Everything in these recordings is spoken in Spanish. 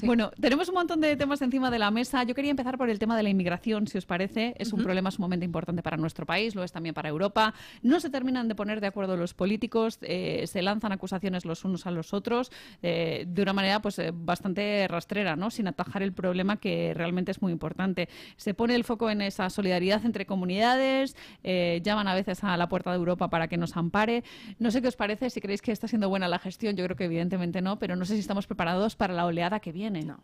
Sí. Bueno, tenemos un montón de temas encima de la mesa. Yo quería empezar por el tema de la inmigración, si os parece. Es un problema sumamente importante para nuestro país, lo es también para Europa. No se terminan de poner de acuerdo los políticos, se lanzan acusaciones los unos a los otros de una manera bastante rastrera, ¿no? Sin atajar el problema, que realmente es muy importante. Se pone el foco en esa solidaridad entre comunidades, llaman a veces a la puerta de Europa para que nos ampare. No sé qué os parece, si creéis que está siendo buena la gestión. Yo creo que evidentemente no, pero no sé si estamos preparados para la oleada que viene. No.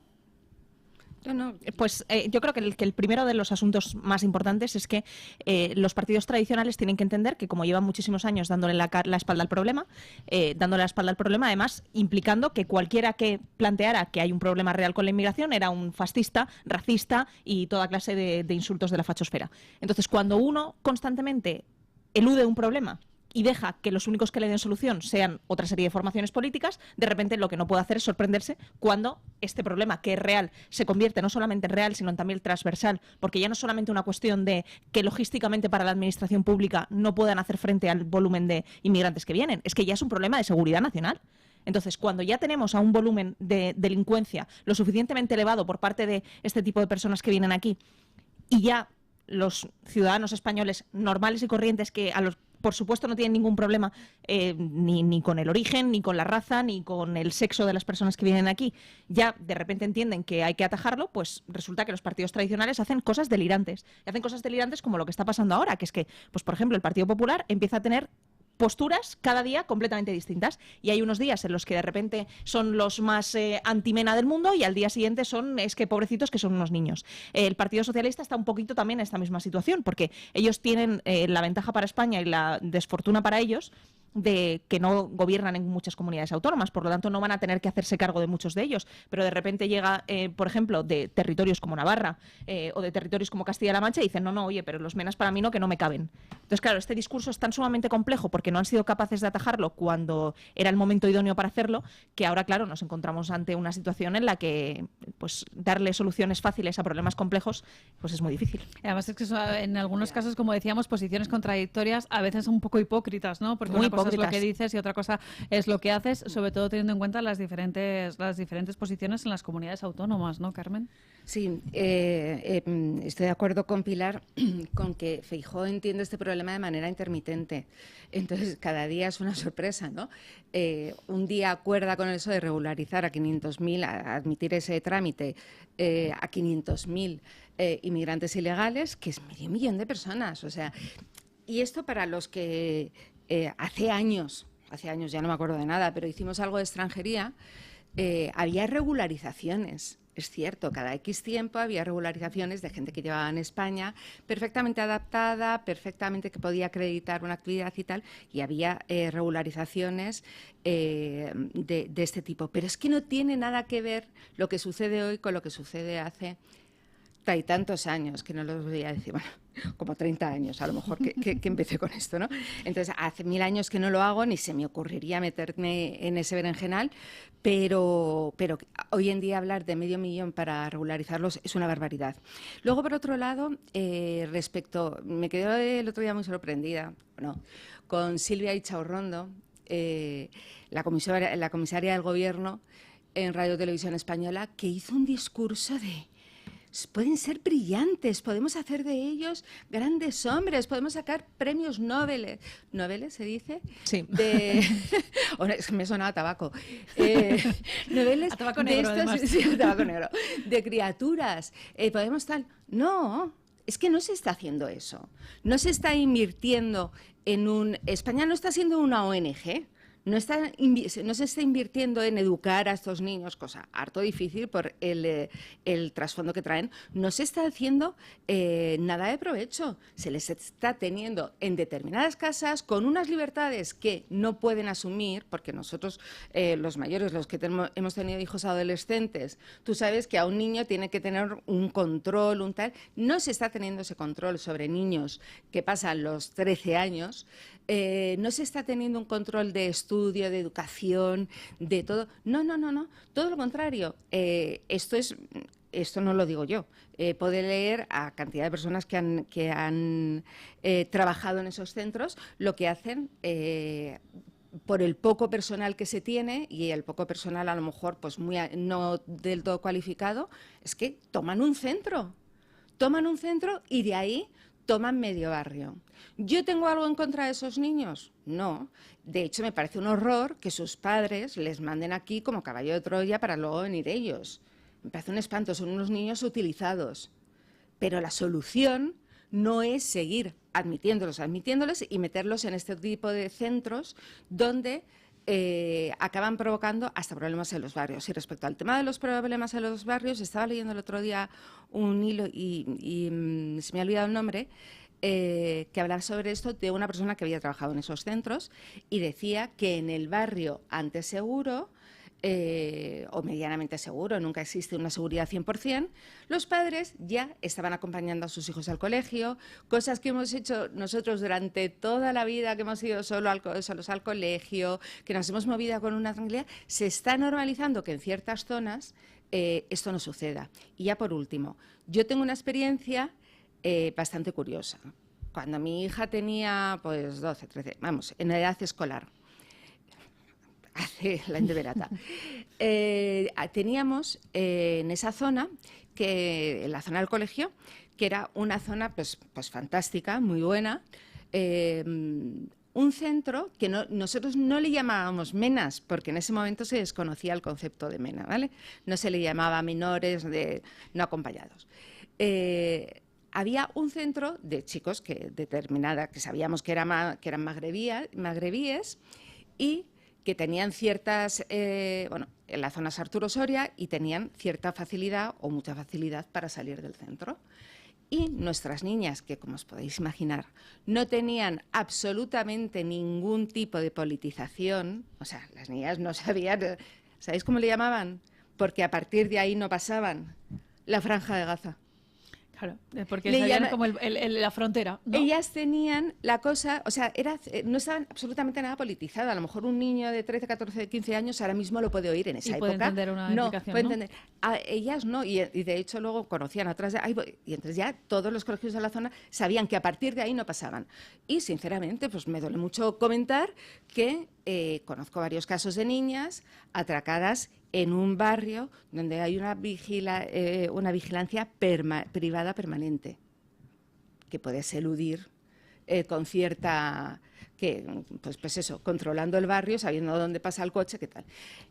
Pues yo creo que el primero de los asuntos más importantes es que los partidos tradicionales tienen que entender que, como llevan muchísimos años dándole la espalda al problema, además implicando que cualquiera que planteara que hay un problema real con la inmigración era un fascista, racista y toda clase de insultos de la fachosfera. Entonces, cuando uno constantemente elude un problema y deja que los únicos que le den solución sean otra serie de formaciones políticas, de repente lo que no puede hacer es sorprenderse cuando este problema, que es real, se convierte no solamente en real, sino también transversal, porque ya no es solamente una cuestión de que logísticamente para la administración pública no puedan hacer frente al volumen de inmigrantes que vienen, es que ya es un problema de seguridad nacional. Entonces, cuando ya tenemos a un volumen de delincuencia lo suficientemente elevado por parte de este tipo de personas que vienen aquí, y ya los ciudadanos españoles normales y corrientes, que por supuesto no tienen ningún problema ni con el origen, ni con la raza, ni con el sexo de las personas que vienen aquí, ya de repente entienden que hay que atajarlo, pues resulta que los partidos tradicionales hacen cosas delirantes. Y hacen cosas delirantes como lo que está pasando ahora, que es que, pues por ejemplo, el Partido Popular empieza a tener posturas cada día completamente distintas, y hay unos días en los que de repente son los más antimena del mundo, y al día siguiente es que pobrecitos, que son unos niños. El Partido Socialista está un poquito también en esta misma situación, porque ellos tienen la ventaja para España y la desfortuna para ellos de que no gobiernan en muchas comunidades autónomas, por lo tanto no van a tener que hacerse cargo de muchos de ellos, pero de repente llega, por ejemplo, de territorios como Navarra o de territorios como Castilla-La Mancha, y dicen, no, oye, pero los menas para mí no, que no me caben. Entonces, claro, este discurso es tan sumamente complejo porque no han sido capaces de atajarlo cuando era el momento idóneo para hacerlo, que ahora, claro, nos encontramos ante una situación en la que pues darle soluciones fáciles a problemas complejos pues es muy difícil. Además es que en algunos casos, como decíamos, posiciones contradictorias, a veces un poco hipócritas, ¿no? Porque muy una cosa es lo hipócritas. que dices y otra cosa es lo que haces, sobre todo teniendo en cuenta las diferentes posiciones en las comunidades autónomas, ¿no, Carmen? Sí, estoy de acuerdo con Pilar con que Feijóo entiende este problema de manera intermitente. Entonces, cada día es una sorpresa, ¿no? Un día acuerda con eso de regularizar a 500.000, a admitir ese trámite a 500.000 inmigrantes ilegales, que es medio millón de personas. O sea, y esto para los que hace años, ya no me acuerdo de nada, pero hicimos algo de extranjería, había regularizaciones. Es cierto, cada X tiempo había regularizaciones de gente que llevaba en España, perfectamente adaptada, perfectamente que podía acreditar una actividad y tal, y había regularizaciones de este tipo. Pero es que no tiene nada que ver lo que sucede hoy con lo que sucede hace y tantos años, que no los voy a decir, bueno, como 30 años a lo mejor que empecé con esto, ¿no? Entonces, hace 1000 años que no lo hago, ni se me ocurriría meterme en ese berenjenal, pero hoy en día hablar de 500.000 para regularizarlos es una barbaridad. Luego, por otro lado, me quedé el otro día muy sorprendida, con Silvia Ichaurrondo, la comisaria del Gobierno en Radio Televisión Española, que hizo un discurso de: pueden ser brillantes, podemos hacer de ellos grandes hombres, podemos sacar premios Nobel. ¿Nobel se dice? Sí. Me suena a tabaco. Noveles a tabaco negro, además. Sí, a tabaco negro. De criaturas. Podemos tal. No, es que no se está haciendo eso. No se está invirtiendo en España no está siendo una ONG. No se está invirtiendo en educar a estos niños, cosa harto difícil por el trasfondo que traen. No se está haciendo nada de provecho. Se les está teniendo en determinadas casas con unas libertades que no pueden asumir, porque nosotros, los mayores, los que hemos tenido hijos adolescentes, tú sabes que a un niño tiene que tener un control, un tal. No se está teniendo ese control sobre niños que pasan los 13 años. No se está teniendo un control de estudio, de educación, de todo. No. Todo lo contrario. Esto no lo digo yo. Puede leer a cantidad de personas que han trabajado en esos centros, lo que hacen por el poco personal que se tiene, y el poco personal a lo mejor pues no del todo cualificado, es que toman un centro y de ahí toman medio barrio. ¿Yo tengo algo en contra de esos niños? No. De hecho, me parece un horror que sus padres les manden aquí como caballo de Troya para luego venir ellos. Me parece un espanto, son unos niños utilizados. Pero la solución no es seguir admitiéndolos y meterlos en este tipo de centros donde acaban provocando hasta problemas en los barrios. Y respecto al tema de los problemas en los barrios, estaba leyendo el otro día un hilo y se me ha olvidado el nombre, que hablaba sobre esto de una persona que había trabajado en esos centros y decía que en el barrio antes seguro, o medianamente seguro, nunca existe una seguridad 100%, los padres ya estaban acompañando a sus hijos al colegio, cosas que hemos hecho nosotros durante toda la vida, que hemos ido solos al colegio, que nos hemos movido con una tranquilidad, se está normalizando que en ciertas zonas esto no suceda. Y ya por último, yo tengo una experiencia bastante curiosa. Cuando mi hija tenía pues 12, 13, vamos, en edad escolar, hace la indeberata, teníamos en esa zona, en la zona del colegio, que era una zona pues fantástica, muy buena, un centro que nosotros no le llamábamos menas, porque en ese momento se desconocía el concepto de mena, ¿vale? No se le llamaba menores no acompañados. Había un centro de chicos que sabíamos que eran magrebíes y que tenían ciertas, en la zona es Arturo Soria, y tenían cierta facilidad o mucha facilidad para salir del centro. Y nuestras niñas, que como os podéis imaginar, no tenían absolutamente ningún tipo de politización, o sea, las niñas no sabían, ¿sabéis cómo le llamaban? Porque a partir de ahí no pasaban la Franja de Gaza. Claro, porque sabían como la frontera, ¿no? Ellas tenían la cosa, o sea, no estaban absolutamente nada politizadas. A lo mejor un niño de 13, 14, 15 años ahora mismo lo puede oír en esa época. Puede entender una explicación, puede entender. Ellas no, y de hecho luego conocían atrás y entonces ya todos los colegios de la zona sabían que a partir de ahí no pasaban. Y sinceramente, pues me duele mucho comentar que conozco varios casos de niñas atracadas en un barrio donde hay una vigilancia privada permanente, que puedes eludir con cierta, pues eso, controlando el barrio, sabiendo dónde pasa el coche, qué tal.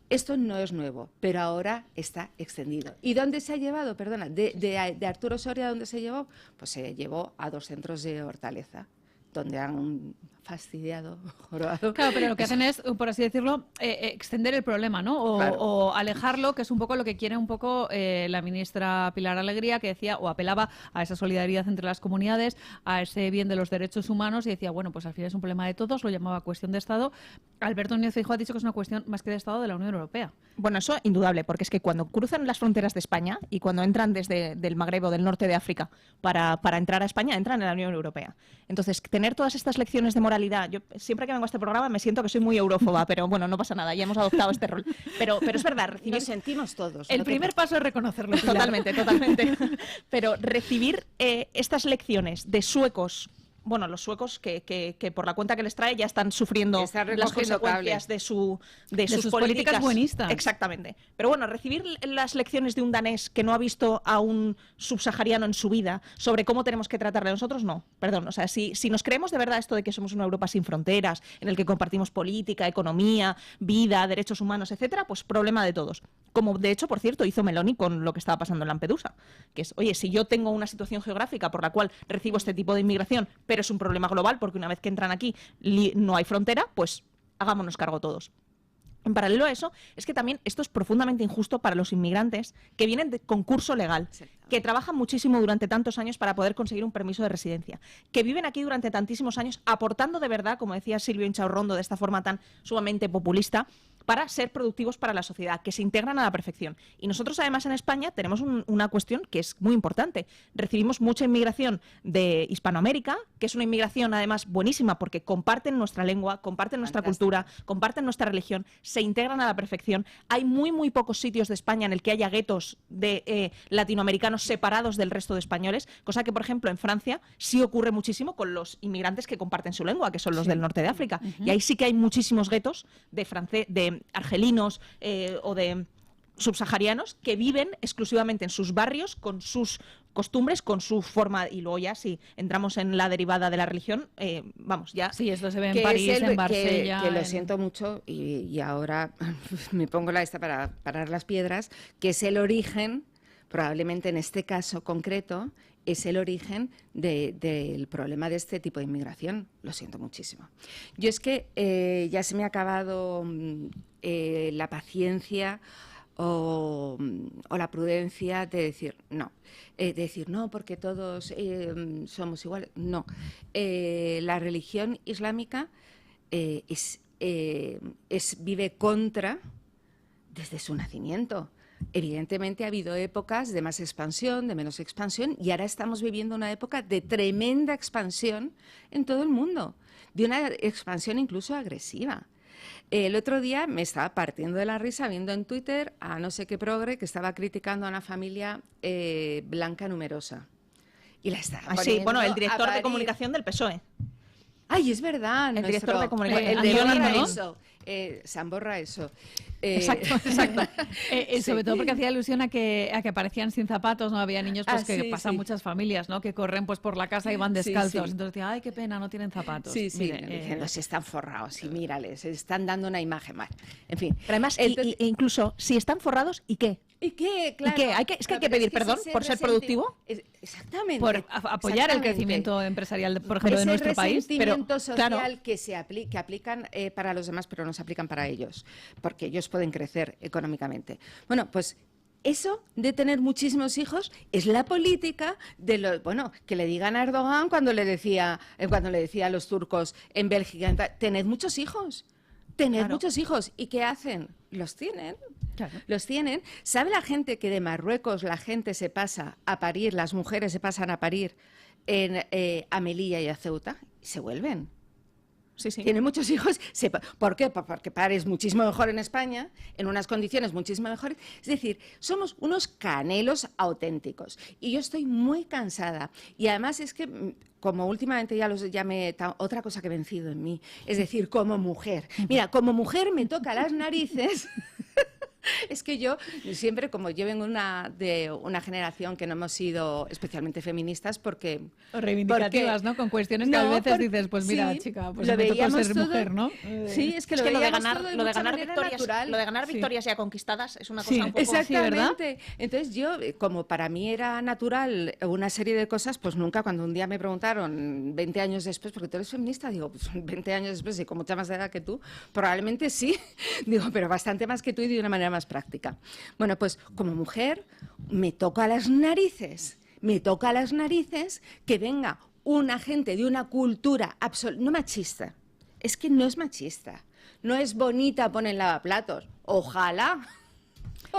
Esto no es nuevo, pero ahora está extendido. ¿Y dónde se ha llevado? Perdona, de Arturo Soria, ¿dónde se llevó? Pues se llevó a 2 centros de Hortaleza, donde han fastidiado, jorobado. Claro, pero lo que hacen es, por así decirlo, extender el problema, ¿no? Claro. O alejarlo, que es un poco lo que quiere un poco la ministra Pilar Alegría, que decía, o apelaba a esa solidaridad entre las comunidades, a ese bien de los derechos humanos, y decía, bueno, pues al final es un problema de todos, lo llamaba cuestión de Estado. Alberto Núñez Feijóo ha dicho que es una cuestión más que de Estado de la Unión Europea. Bueno, eso indudable, porque es que cuando cruzan las fronteras de España y cuando entran desde el Magreb o del norte de África para entrar a España, entran en la Unión Europea. Entonces, tener todas estas lecciones de moralidad, yo siempre que vengo a este programa me siento que soy muy eurófoba, pero bueno, no pasa nada, ya hemos adoptado este rol. Pero es verdad, nos sentimos todos. El primer paso es reconocerlo, Pilar. Totalmente. Pero recibir estas lecciones de suecos, bueno, los suecos que por la cuenta que les trae ya están sufriendo las consecuencias de sus políticas buenistas. Exactamente. Pero bueno, recibir las lecciones de un danés que no ha visto a un subsahariano en su vida sobre cómo tenemos que tratarle a nosotros, no. Perdón, o sea, si nos creemos de verdad esto de que somos una Europa sin fronteras, en el que compartimos política, economía, vida, derechos humanos, etcétera, pues problema de todos. Como de hecho, por cierto, hizo Meloni con lo que estaba pasando en Lampedusa, que es, oye, si yo tengo una situación geográfica por la cual recibo este tipo de inmigración, pero es un problema global porque una vez que entran aquí no hay frontera, pues hagámonos cargo todos. En paralelo a eso, es que también esto es profundamente injusto para los inmigrantes que vienen de concurso legal, que trabajan muchísimo durante tantos años para poder conseguir un permiso de residencia, que viven aquí durante tantísimos años aportando de verdad, como decía Silvio Inchaurrondo, de esta forma tan sumamente populista, para ser productivos para la sociedad, que se integran a la perfección. Y nosotros además en España tenemos una cuestión que es muy importante. Recibimos mucha inmigración de Hispanoamérica, que es una inmigración además buenísima porque comparten nuestra lengua, comparten nuestra cultura, comparten nuestra religión, se integran a la perfección. Hay muy pocos sitios de España en el que haya guetos de latinoamericanos separados del resto de españoles, cosa que por ejemplo en Francia sí ocurre muchísimo con los inmigrantes que comparten su lengua, que son los del norte de África. Y ahí sí que hay muchísimos guetos de argelinos o de subsaharianos que viven exclusivamente en sus barrios con sus costumbres, con su forma, y luego ya si entramos en la derivada de la religión, vamos, ya... Sí, esto se ve en París, en Marsella... Que lo siento mucho y ahora me pongo la esta para parar las piedras, que es el origen, probablemente en este caso concreto, es el origen del problema de este tipo de inmigración. Lo siento muchísimo. Yo es que ya se me ha acabado la paciencia o la prudencia de decir no, porque todos somos iguales. No. La religión islámica vive contra desde su nacimiento. Evidentemente ha habido épocas de más expansión, de menos expansión, y ahora estamos viviendo una época de tremenda expansión en todo el mundo, de una expansión incluso agresiva. El otro día me estaba partiendo de la risa viendo en Twitter a no sé qué progre que estaba criticando a una familia blanca numerosa. Y la estaba poniendo bueno, el director a de comunicación del PSOE. Ay, es verdad. El director de comunicación. El de Antonio, borra ¿no? eso. Samborra eso. Exacto. Sobre todo porque hacía alusión a que aparecían sin zapatos, no había niños pues que pasan muas familias, ¿no? Que corren pues por la casa y van descalzos. Entonces decía, ay, qué pena, no tienen zapatos. Diciendo, se están forrados y mírales, están dando una imagen mal. En fin. Pero además, incluso si están forrados, ¿y qué? ¿Y qué? Claro. ¿Y qué? Es que hay que pedir perdón por ser productivo. Exactamente. Por apoyar el crecimiento empresarial, por ejemplo, de nuestro país. Pero social que aplican para los demás, pero no se aplican para ellos, porque ellos pueden crecer económicamente. Bueno, pues eso de tener muchísimos hijos es la política de que le digan a Erdogan cuando le decía a los turcos en Bélgica, tened muchos hijos. Muchos hijos. ¿Y qué hacen? Los tienen. Claro. Los tienen. ¿Sabe la gente que de Marruecos la gente se pasa a parir, las mujeres se pasan a parir a Melilla y a Ceuta? Y se vuelven. Sí. Tienen muchos hijos. ¿Por qué? Porque pares muchísimo mejor en España, en unas condiciones muchísimo mejores. Es decir, somos unos canelos auténticos. Y yo estoy muy cansada. Y además es que, como últimamente otra cosa que he vencido en mí, es decir, como mujer. Mira, como mujer me toca las narices... Es que yo siempre, como yo vengo de una generación que no hemos sido especialmente feministas porque... O reivindicativas, ¿no? Con cuestiones que a veces dices, pues mira, chica, pues me tocó ser mujer, ¿no? Sí, es que lo de ganar victorias ya conquistadas es una cosa un poco... Exactamente. Entonces yo, como para mí era natural una serie de cosas, pues nunca, cuando un día me preguntaron 20 años después, porque tú eres feminista, digo, pues 20 años después y con mucha más edad que tú, probablemente sí, digo, pero bastante más que tú y de una manera más práctica. Bueno, pues como mujer me toca las narices que venga una gente de una cultura no machista. Es que no es machista. No es bonita poner lavaplatos. Ojalá.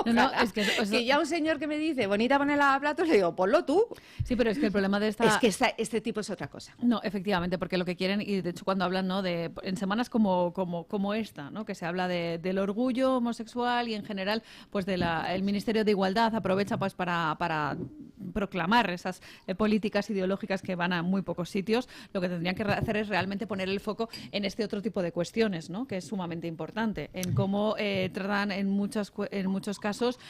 No, es que ya un señor que me dice, bonita poner lavaplatos, le digo, ponlo tú. Sí, pero es que el problema de esta... Es que este tipo es otra cosa. No, efectivamente, porque lo que quieren, y de hecho cuando hablan, ¿no? En semanas como esta, ¿no? Que se habla del orgullo homosexual y en general, pues el Ministerio de Igualdad aprovecha pues para proclamar esas políticas ideológicas que van a muy pocos sitios. Lo que tendrían que hacer es realmente poner el foco en este otro tipo de cuestiones, ¿no? Que es sumamente importante, en cómo tratan en muchos casos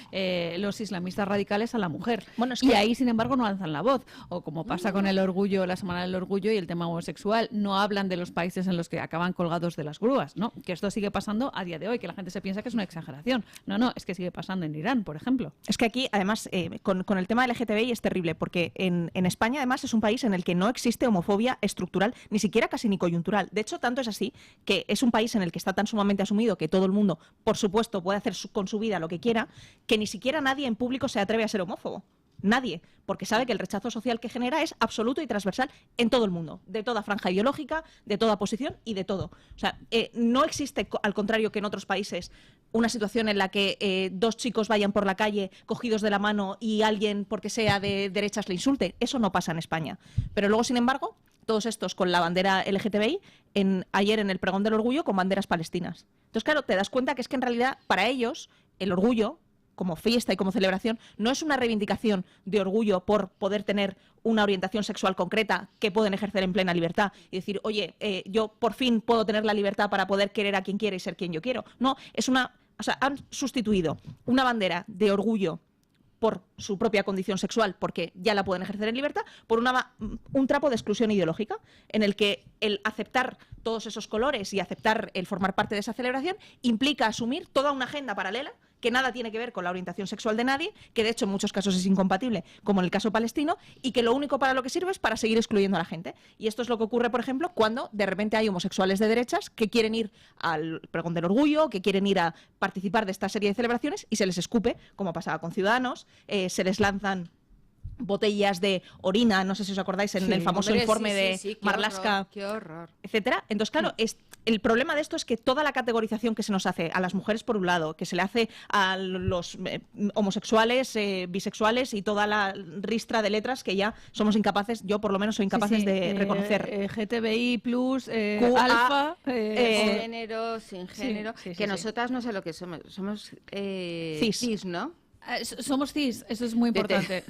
los islamistas radicales a la mujer. Bueno, y ahí, sin embargo, no alzan la voz. O como pasa con el orgullo, la Semana del Orgullo y el tema homosexual, no hablan de los países en los que acaban colgados de las grúas, ¿no? Que esto sigue pasando a día de hoy, que la gente se piensa que es una exageración. No, es que sigue pasando en Irán, por ejemplo. Es que aquí, además, con el tema LGTBI es terrible, porque en España, además, es un país en el que no existe homofobia estructural, ni siquiera casi ni coyuntural. De hecho, tanto es así que es un país en el que está tan sumamente asumido que todo el mundo, por supuesto, puede hacer con su vida lo que quiera, que ni siquiera nadie en público se atreve a ser homófobo. Nadie, porque sabe que el rechazo social que genera es absoluto y transversal en todo el mundo, de toda franja ideológica, de toda posición y de todo. O sea, no existe, al contrario que en otros países, una situación en la que dos chicos vayan por la calle cogidos de la mano y alguien, porque sea de derechas, le insulte. Eso no pasa en España. Pero luego, sin embargo, todos estos con la bandera LGTBI, ayer en el Pregón del Orgullo con banderas palestinas. Entonces, claro, te das cuenta que es que en realidad para ellos el orgullo, como fiesta y como celebración, no es una reivindicación de orgullo por poder tener una orientación sexual concreta que pueden ejercer en plena libertad y decir, oye, yo por fin puedo tener la libertad para poder querer a quien quiera y ser quien yo quiero. No, o sea, han sustituido una bandera de orgullo por su propia condición sexual, porque ya la pueden ejercer en libertad, por un trapo de exclusión ideológica, en el que el aceptar todos esos colores y aceptar el formar parte de esa celebración implica asumir toda una agenda paralela que nada tiene que ver con la orientación sexual de nadie, que de hecho en muchos casos es incompatible, como en el caso palestino, y que lo único para lo que sirve es para seguir excluyendo a la gente. Y esto es lo que ocurre, por ejemplo, cuando de repente hay homosexuales de derechas que quieren ir al Pregón del Orgullo, que quieren ir a participar de esta serie de celebraciones y se les escupe, como pasaba con Ciudadanos, se les lanzan botellas de orina, no sé si os acordáis, en el famoso informe de Marlaska, qué horror, etcétera. Entonces, claro, el problema de esto es que toda la categorización que se nos hace a las mujeres por un lado, que se le hace a los homosexuales, bisexuales y toda la ristra de letras que ya somos incapaces, yo por lo menos soy incapaz de reconocer. GTBI+, QA, alfa, género, sin género, sí. nosotras no sé lo que somos cis, ¿no? Somos cis, eso es muy importante.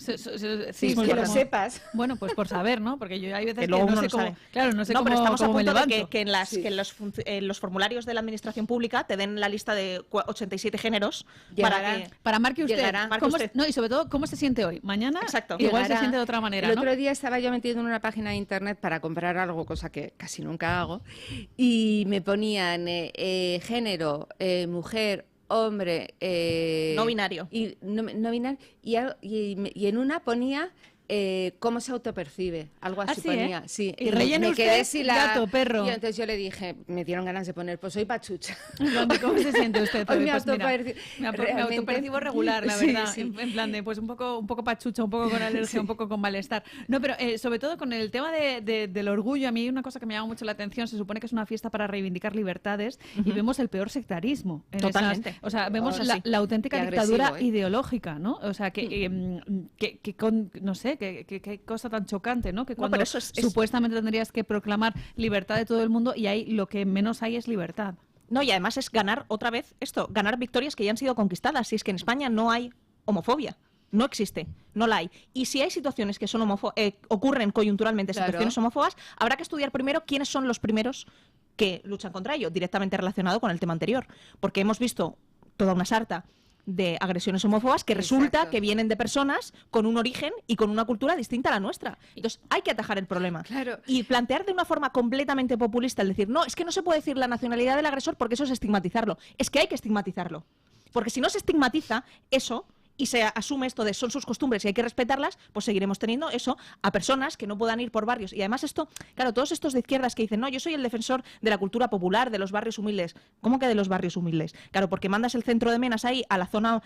Sí, que lo sepas. Bueno, pues por saber, ¿no? Porque yo hay veces que luego no uno sé no cómo. sabe. Claro, no sé cómo, pero estamos a cómo me punto de levanto. que en los formularios de la administración pública te den la lista de 87 géneros para marque usted. Marque usted. No, y sobre todo, ¿cómo se siente hoy? Mañana Exacto. igual Llegará. se siente de otra manera, El ¿no? otro día estaba yo metido en una página de internet para comprar algo, cosa que casi nunca hago, y me ponían género, mujer, hombre, no binario. Y no binario, y en una ponía cómo se autopercibe, algo así sí, ponía. Sí. Y rellene me quedé usted sin gato, perro. Y entonces yo le dije, me dieron ganas de poner, pues soy pachucha. ¿Cómo se siente usted Hoy hoy? me Pues mira, autopercibo me autopercibo regular, la Sí, verdad. sí. En plan de, pues un poco pachucha, un poco con alergia, un poco con malestar. No, pero sobre todo con el tema del orgullo, a mí hay una cosa que me llama mucho la atención. Se supone que es una fiesta para reivindicar libertades y vemos el peor sectarismo. Totalmente. O sea, vemos Ahora sí. la auténtica Qué dictadura agresivo, ideológica, ¿no? O sea, no sé, qué cosa tan chocante, ¿no? Que cuando pero eso es supuestamente tendrías que proclamar libertad de todo el mundo y ahí lo que menos hay es libertad. No, y además es ganar otra vez ganar victorias que ya han sido conquistadas. Si es que en España no hay homofobia. No existe, no la hay. Y si hay situaciones que son ocurren coyunturalmente, Claro. situaciones homófobas, habrá que estudiar primero quiénes son los primeros que luchan contra ello, directamente relacionado con el tema anterior. Porque hemos visto toda una sarta de agresiones homófobas que resulta Exacto. que vienen de personas con un origen y con una cultura distinta a la nuestra. Entonces hay que atajar el problema. Claro. Y plantear de una forma completamente populista el decir, no, es que no se puede decir la nacionalidad del agresor porque eso es estigmatizarlo. Es que hay que estigmatizarlo. Porque si no se estigmatiza eso y se asume esto de son sus costumbres y hay que respetarlas, pues seguiremos teniendo eso a personas que no puedan ir por barrios. Y además esto, claro, todos estos de izquierdas que dicen, no, yo soy el defensor de la cultura popular, de los barrios humildes. ¿Cómo que de los barrios humildes? Claro, porque mandas el centro de Menas ahí a la zona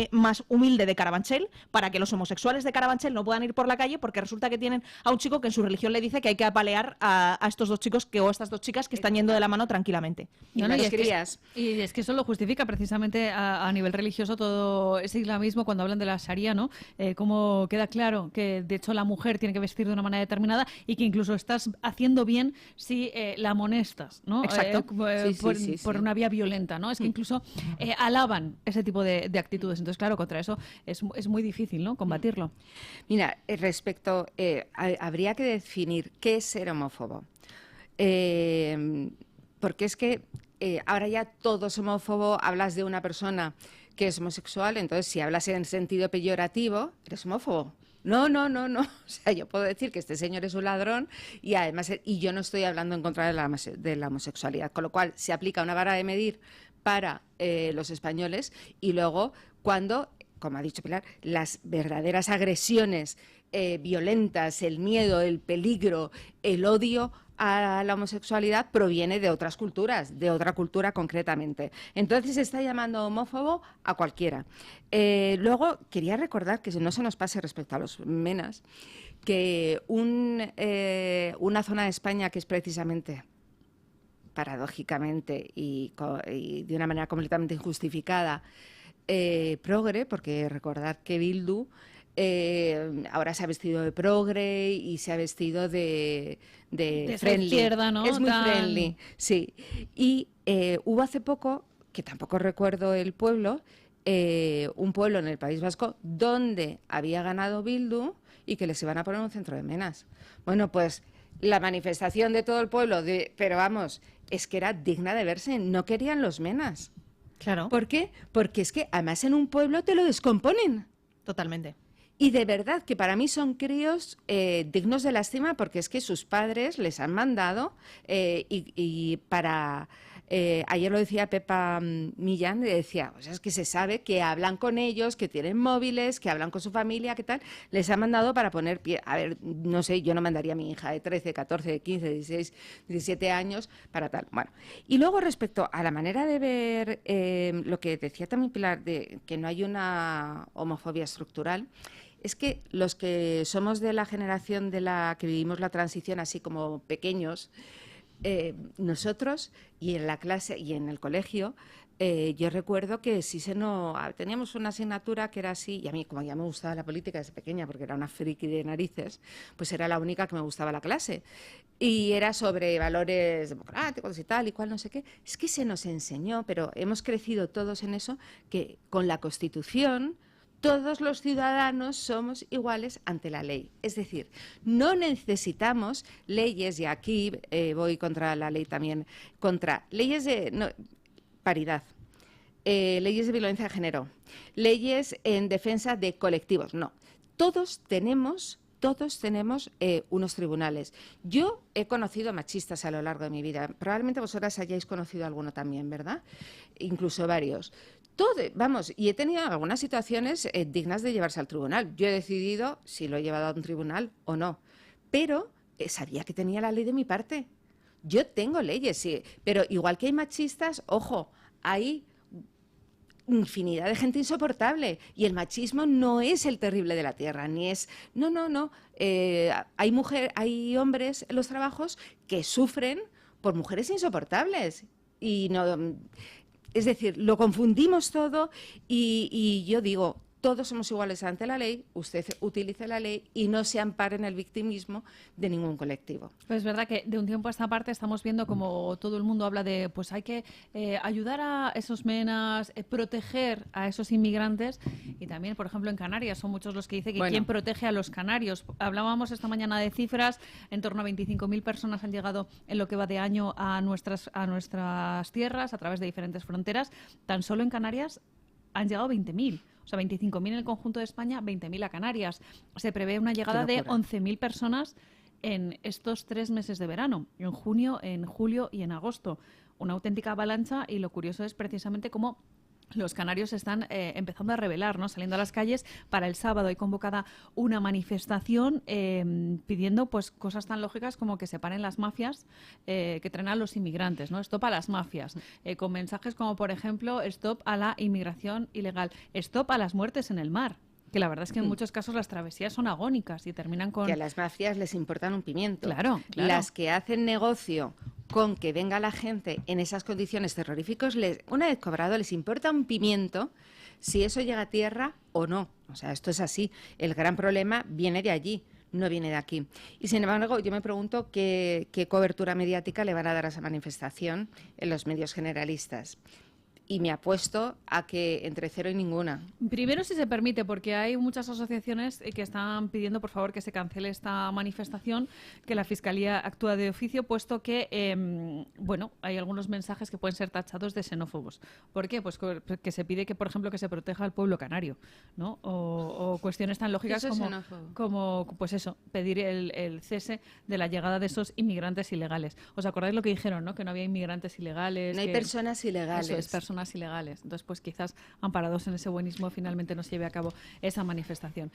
más humilde de Carabanchel para que los homosexuales de Carabanchel no puedan ir por la calle porque resulta que tienen a un chico que en su religión le dice que hay que apalear a estos dos chicos o a estas dos chicas que están yendo de la mano tranquilamente. Y No, no, las y es que crías. Y es que eso lo justifica precisamente a nivel religioso todo ese islamismo cuando hablan de la Sharia, ¿no? Como queda claro que de hecho la mujer tiene que vestir de una manera determinada y que incluso estás haciendo bien si la amonestas, ¿no? Exacto. Por una vía violenta, ¿no? Es que incluso alaban ese tipo de actitudes. Entonces, claro, contra eso es muy difícil, ¿no? Combatirlo. Mira, habría que definir qué es ser homófobo. Porque es que ahora ya todo es homófobo, hablas de una persona que es homosexual, entonces si hablas en sentido peyorativo, eres homófobo. No. O sea, yo puedo decir que este señor es un ladrón y además yo no estoy hablando en contra de la homosexualidad, con lo cual se aplica una vara de medir para los españoles y luego cuando, como ha dicho Pilar, las verdaderas agresiones violentas, el miedo, el peligro, el odio, a la homosexualidad proviene de otras culturas, de otra cultura concretamente. Entonces se está llamando homófobo a cualquiera. Luego, quería recordar que no se nos pase respecto a los menas, que una zona de España que es precisamente, paradójicamente y de una manera completamente injustificada, progre, porque recordad que Bildu ahora se ha vestido de progre y se ha vestido de friendly. Izquierda, ¿no? Es muy friendly, sí. Y hubo hace poco, que tampoco recuerdo el pueblo, un pueblo en el País Vasco donde había ganado Bildu y que les iban a poner un centro de menas. Bueno, pues la manifestación de todo el pueblo, pero vamos, es que era digna de verse, no querían los menas. Claro. ¿Por qué? Porque es que además en un pueblo te lo descomponen. Totalmente. Y de verdad que para mí son críos dignos de lástima, porque es que sus padres les han mandado y para... ayer lo decía Pepa Millán, le decía, o sea, es que se sabe que hablan con ellos, que tienen móviles, que hablan con su familia, ¿qué tal? Les han mandado para poner pie. A ver, no sé, yo no mandaría a mi hija de 13, 14, 15, 16, 17 años para tal. Bueno, y luego respecto a la manera de ver lo que decía también Pilar, de que no hay una homofobia estructural, es que los que somos de la generación de la que vivimos la transición así como pequeños, nosotros y en la clase y en el colegio, yo recuerdo que teníamos una asignatura que era así, y a mí, como ya me gustaba la política desde pequeña, porque era una friki de narices, pues era la única que me gustaba la clase. Y era sobre valores democráticos y tal, y cual, no sé qué. Es que se nos enseñó, pero hemos crecido todos en eso, que con la Constitución todos los ciudadanos somos iguales ante la ley. Es decir, no necesitamos leyes, y aquí voy contra la ley también, contra leyes de paridad, leyes de violencia de género, leyes en defensa de colectivos. No, todos tenemos unos tribunales. Yo he conocido machistas a lo largo de mi vida. Probablemente vosotras hayáis conocido alguno también, ¿verdad? Incluso varios. Vamos, y he tenido algunas situaciones dignas de llevarse al tribunal. Yo he decidido si lo he llevado a un tribunal o no, pero sabía que tenía la ley de mi parte. Yo tengo leyes, sí, pero igual que hay machistas, ojo, hay infinidad de gente insoportable, y el machismo no es el terrible de la tierra, ni es... No. Hay hombres en los trabajos que sufren por mujeres insoportables y no... Es decir, lo confundimos todo y yo digo, todos somos iguales ante la ley, usted utilice la ley y no se ampare en el victimismo de ningún colectivo. Pues es verdad que de un tiempo a esta parte estamos viendo como todo el mundo habla de, pues hay que ayudar a esos menas, proteger a esos inmigrantes, y también, por ejemplo, en Canarias son muchos los que dicen que quién protege a los canarios. Hablábamos esta mañana de cifras, en torno a 25.000 personas han llegado en lo que va de año a nuestras tierras a través de diferentes fronteras. Tan solo en Canarias han llegado 20.000. O sea, 25.000 en el conjunto de España, 20.000 a Canarias. Se prevé una llegada de 11.000 personas en estos 3 meses de verano, en junio, en julio y en agosto. Una auténtica avalancha, y lo curioso es precisamente cómo los canarios están empezando a rebelar, ¿no? Saliendo a las calles. Para el sábado hay convocada una manifestación pidiendo pues cosas tan lógicas como que se paren las mafias que traen a los inmigrantes, ¿no? Stop a las mafias, con mensajes como, por ejemplo, stop a la inmigración ilegal, stop a las muertes en el mar. Que la verdad es que en muchos casos las travesías son agónicas y terminan con... Que a las mafias les importan un pimiento. Claro. Las que hacen negocio con que venga la gente en esas condiciones terroríficas, una vez cobrado, les importa un pimiento si eso llega a tierra o no. O sea, esto es así. El gran problema viene de allí, no viene de aquí. Y sin embargo, yo me pregunto qué cobertura mediática le van a dar a esa manifestación en los medios generalistas. Y me apuesto a que entre 0 y ninguna. Primero, si se permite, porque hay muchas asociaciones que están pidiendo, por favor, que se cancele esta manifestación, que la Fiscalía actúa de oficio, puesto que, hay algunos mensajes que pueden ser tachados de xenófobos. ¿Por qué? Pues que se pide que, por ejemplo, que se proteja al pueblo canario, ¿no? O cuestiones tan lógicas como, pues eso, pedir el cese de la llegada de esos inmigrantes ilegales. ¿Os acordáis lo que dijeron, no? Que no había inmigrantes ilegales. No hay personas ilegales. Eso es, personas ilegales. Entonces, pues quizás amparados en ese buenismo finalmente no se lleve a cabo esa manifestación.